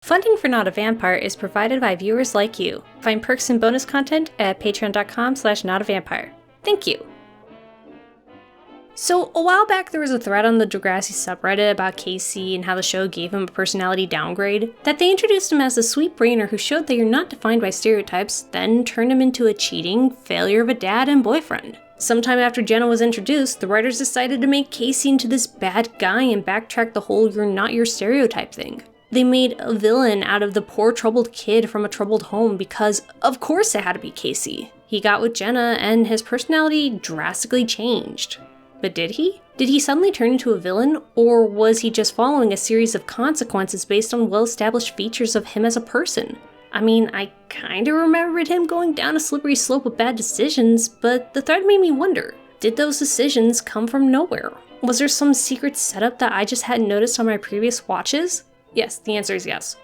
Funding for NotAVampyre is provided by viewers like you. Find perks and bonus content at patreon.com/NotAVampyre. Thank you. So, a while back there was a thread on the Degrassi subreddit about KC and how the show gave him a personality downgrade, that they introduced him as a sweet brainer who showed that you're not defined by stereotypes, then turned him into a cheating failure of a dad and boyfriend. Sometime after Jenna was introduced, the writers decided to make KC into this bad guy and backtrack the whole "you're not your stereotype" thing. They made a villain out of the poor troubled kid from a troubled home because, of course, it had to be KC. He got with Jenna and his personality drastically changed. But did he? Did he suddenly turn into a villain, or was he just following a series of consequences based on well-established features of him as a person? I mean, I kinda remembered him going down a slippery slope of bad decisions, but the thread made me wonder, did those decisions come from nowhere? Was there some secret setup that I just hadn't noticed on my previous watches? Yes, the answer is yes.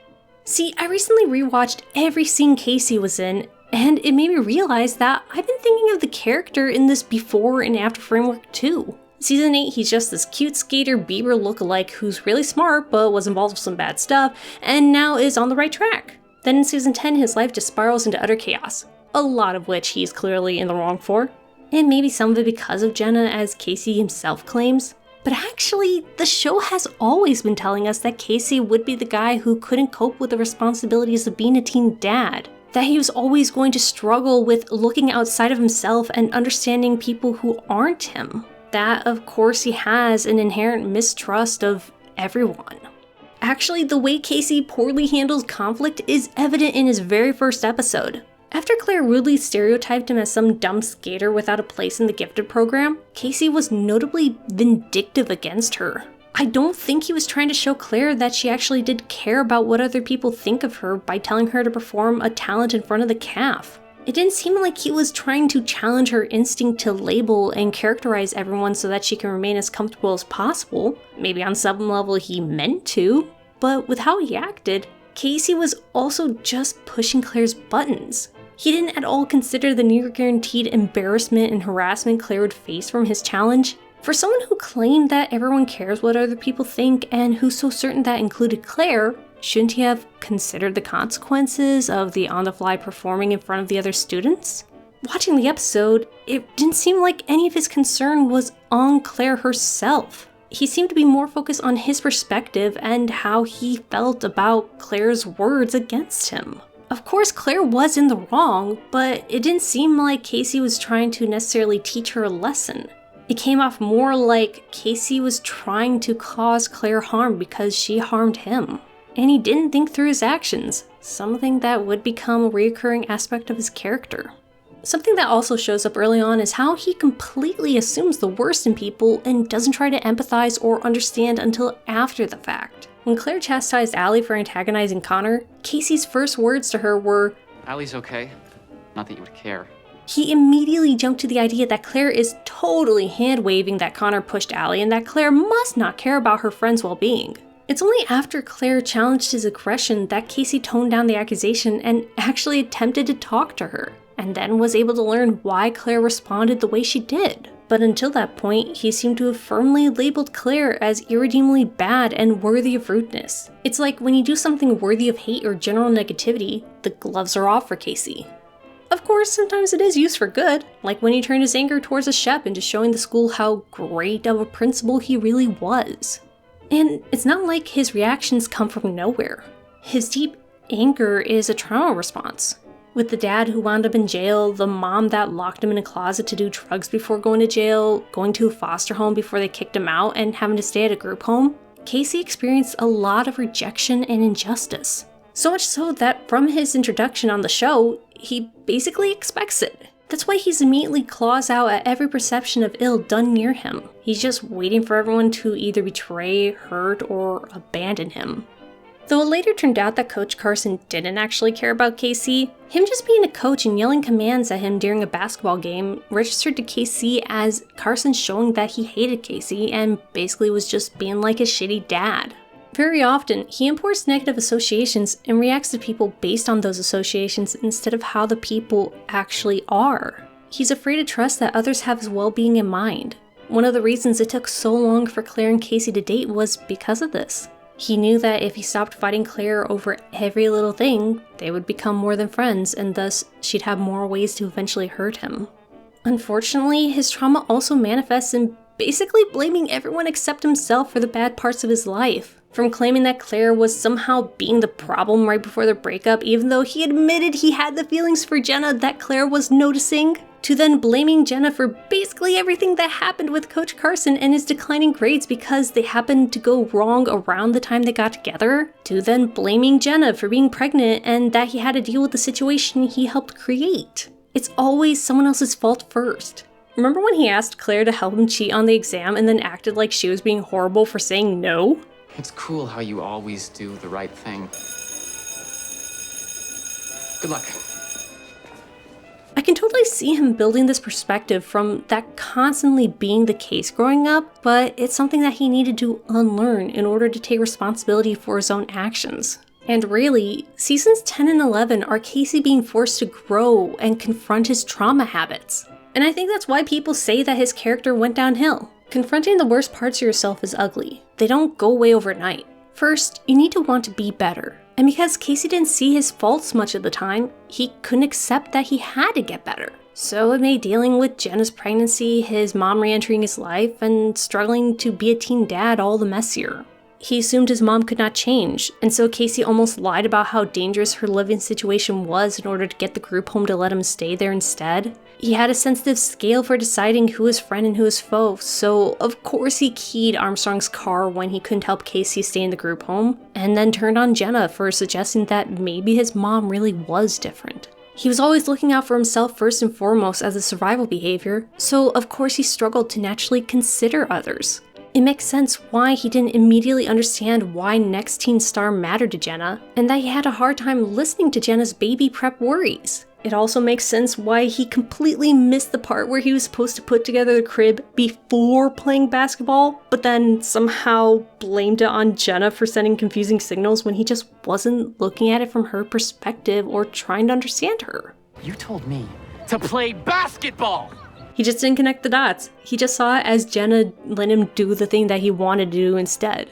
See, I recently rewatched every scene KC was in, and it made me realize that I've been thinking of the character in this before and after framework too. Season 8, he's just this cute skater Bieber lookalike who's really smart but was involved with some bad stuff, and now is on the right track. Then in Season 10, his life just spirals into utter chaos, a lot of which he's clearly in the wrong for. And maybe some of it because of Jenna, as KC himself claims. But actually, the show has always been telling us that KC would be the guy who couldn't cope with the responsibilities of being a teen dad. That he was always going to struggle with looking outside of himself and understanding people who aren't him. That, of course, he has an inherent mistrust of everyone. Actually, the way KC poorly handles conflict is evident in his very first episode. After Claire rudely stereotyped him as some dumb skater without a place in the gifted program, KC was notably vindictive against her. I don't think he was trying to show Claire that she actually did care about what other people think of her by telling her to perform a talent in front of the calf. It didn't seem like he was trying to challenge her instinct to label and characterize everyone so that she can remain as comfortable as possible. Maybe on some level he meant to, but with how he acted, KC was also just pushing Claire's buttons. He didn't at all consider the near-guaranteed embarrassment and harassment Claire would face from his challenge. For someone who claimed that everyone cares what other people think and who's so certain that included Claire, shouldn't he have considered the consequences of the on-the-fly performing in front of the other students? Watching the episode, it didn't seem like any of his concern was on Claire herself. He seemed to be more focused on his perspective and how he felt about Claire's words against him. Of course, Claire was in the wrong, but it didn't seem like KC was trying to necessarily teach her a lesson. It came off more like KC was trying to cause Claire harm because she harmed him. And he didn't think through his actions, something that would become a recurring aspect of his character. Something that also shows up early on is how he completely assumes the worst in people and doesn't try to empathize or understand until after the fact. When Claire chastised Allie for antagonizing Connor, KC's first words to her were, "Allie's okay. Not that you would care." He immediately jumped to the idea that Claire is totally hand-waving that Connor pushed Allie and that Claire must not care about her friend's well-being. It's only after Claire challenged his aggression that KC toned down the accusation and actually attempted to talk to her, and then was able to learn why Claire responded the way she did. But until that point, he seemed to have firmly labeled Claire as irredeemably bad and worthy of rudeness. It's like when you do something worthy of hate or general negativity, the gloves are off for KC. Of course, sometimes it is used for good, like when he turned his anger towards a Shep into showing the school how great of a principal he really was. And it's not like his reactions come from nowhere. His deep anger is a trauma response. With the dad who wound up in jail, the mom that locked him in a closet to do drugs before going to jail, going to a foster home before they kicked him out, and having to stay at a group home, KC experienced a lot of rejection and injustice. So much so that from his introduction on the show, he basically expects it. That's why he's immediately claws out at every perception of ill done near him. He's just waiting for everyone to either betray, hurt, or abandon him. Though it later turned out that Coach Carson didn't actually care about KC, him just being a coach and yelling commands at him during a basketball game registered to KC as Carson showing that he hated KC and basically was just being like his shitty dad. Very often, he imports negative associations and reacts to people based on those associations instead of how the people actually are. He's afraid to trust that others have his well-being in mind. One of the reasons it took so long for Claire and KC to date was because of this. He knew that if he stopped fighting Claire over every little thing, they would become more than friends, and thus she'd have more ways to eventually hurt him. Unfortunately, his trauma also manifests in basically blaming everyone except himself for the bad parts of his life. From claiming that Claire was somehow being the problem right before their breakup, even though he admitted he had the feelings for Jenna that Claire was noticing, to then blaming Jenna for basically everything that happened with Coach Carson and his declining grades because they happened to go wrong around the time they got together, to then blaming Jenna for being pregnant and that he had to deal with the situation he helped create. It's always someone else's fault first. Remember when he asked Claire to help him cheat on the exam and then acted like she was being horrible for saying no? It's cool how you always do the right thing. Good luck. I can totally see him building this perspective from that constantly being the case growing up, but it's something that he needed to unlearn in order to take responsibility for his own actions. And really, seasons 10 and 11 are Casey being forced to grow and confront his trauma habits. And I think that's why people say that his character went downhill. Confronting the worst parts of yourself is ugly. They don't go away overnight. First, you need to want to be better. And because Casey didn't see his faults much of the time, he couldn't accept that he had to get better. So it made dealing with Jenna's pregnancy, his mom re-entering his life, and struggling to be a teen dad all the messier. He assumed his mom could not change, and so Casey almost lied about how dangerous her living situation was in order to get the group home to let him stay there instead. He had a sensitive scale for deciding who is friend and who is foe, so of course he keyed Armstrong's car when he couldn't help Casey stay in the group home, and then turned on Jenna for suggesting that maybe his mom really was different. He was always looking out for himself first and foremost as a survival behavior, so of course he struggled to naturally consider others. It makes sense why he didn't immediately understand why Next Teen Star mattered to Jenna, and that he had a hard time listening to Jenna's baby prep worries. It also makes sense why he completely missed the part where he was supposed to put together the crib before playing basketball, but then somehow blamed it on Jenna for sending confusing signals when he just wasn't looking at it from her perspective or trying to understand her. You told me to play basketball! He just didn't connect the dots. He just saw it as Jenna let him do the thing that he wanted to do instead.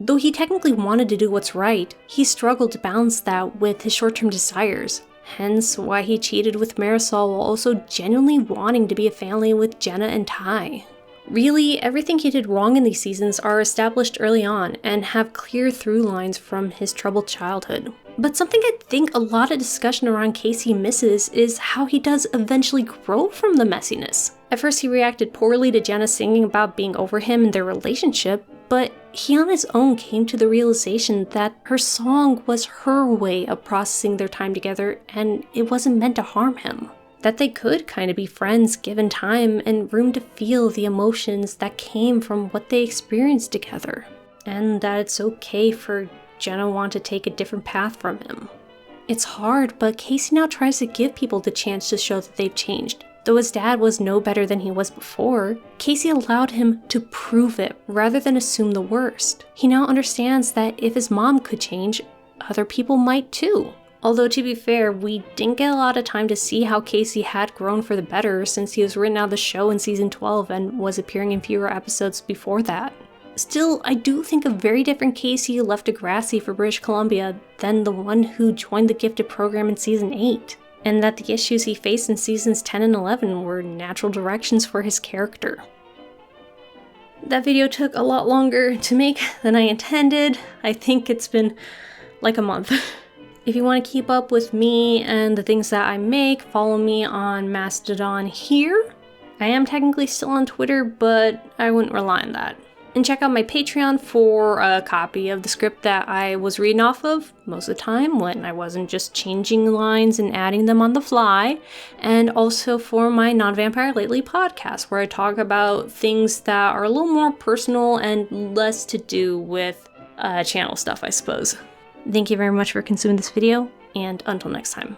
Though he technically wanted to do what's right, he struggled to balance that with his short-term desires. Hence why he cheated with Marisol while also genuinely wanting to be a family with Jenna and Ty. Really, everything he did wrong in these seasons are established early on and have clear through lines from his troubled childhood. But something I think a lot of discussion around Casey misses is how he does eventually grow from the messiness. At first he reacted poorly to Jenna singing about being over him and their relationship, but he on his own came to the realization that her song was her way of processing their time together and it wasn't meant to harm him. That they could kind of be friends given time and room to feel the emotions that came from what they experienced together. And that it's okay for Jenna want to take a different path from him. It's hard, but Casey now tries to give people the chance to show that they've changed. Though his dad was no better than he was before, Casey allowed him to prove it rather than assume the worst. He now understands that if his mom could change, other people might too. Although to be fair, we didn't get a lot of time to see how Casey had grown for the better since he was written out of the show in season 12 and was appearing in fewer episodes before that. Still, I do think a very different Casey left Degrassi for British Columbia than the one who joined the gifted program in season 8, and that the issues he faced in seasons 10 and 11 were natural directions for his character. That video took a lot longer to make than I intended. I think it's been like a month. If you want to keep up with me and the things that I make, follow me on Matstodon here. I am technically still on Twitter, but I wouldn't rely on that. And check out my Patreon for a copy of the script that I was reading off of most of the time when I wasn't just changing lines and adding them on the fly. And also for my NotAVampyre Lately podcast, where I talk about things that are a little more personal and less to do with channel stuff, I suppose. Thank you very much for consuming this video, and until next time.